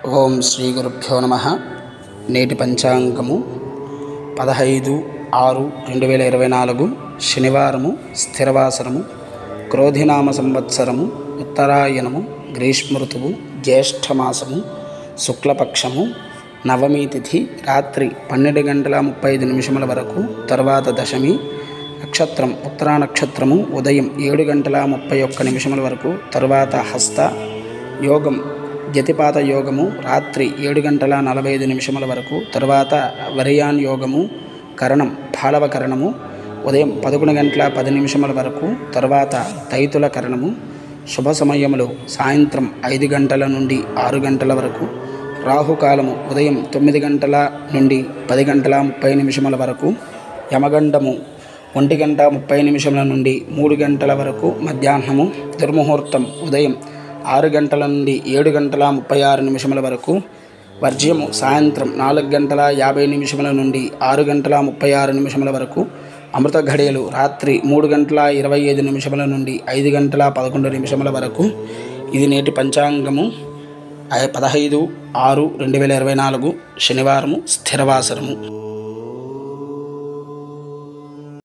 ఓం శ్రీ గురుభ్యో నమః. నేటి పంచాంగము 15/6/2024 శనివారము, స్థిరవాసరము, క్రోధినామ సంవత్సరము, ఉత్తరాయణము, గ్రీష్మ ఋతువు, జ్యేష్ఠమాసము, శుక్లపక్షము, నవమి తిథి రాత్రి 12:35 వరకు, తర్వాత దశమి. నక్షత్రం ఉత్తరా నక్షత్రము ఉదయం 7:31 వరకు, తరువాత హస్త. యోగం జతిపాత యోగము రాత్రి 7:45 వరకు, తరువాత వరియాన్ యోగము. కరణం పాళవ కరణము ఉదయం 11:10 వరకు, తరువాత తైతుల కరణము. శుభ సమయములు సాయంత్రం 5 గంటల నుండి 6 గంటల వరకు. రాహుకాలము ఉదయం 9 గంటల నుండి 10:30 వరకు. యమగండము 1:30 నుండి 3 గంటల వరకు మధ్యాహ్నము. దుర్ముహూర్తం ఉదయం 6 గంటల నుండి 7:36 వరకు. వర్జ్యము సాయంత్రం 4:50 నుండి 6:36 వరకు. అమృత ఘడియలు రాత్రి 3:25 నుండి 5:11 వరకు. ఇది నేటి పంచాంగము 15/6/2024 శనివారము, స్థిరవాసరము.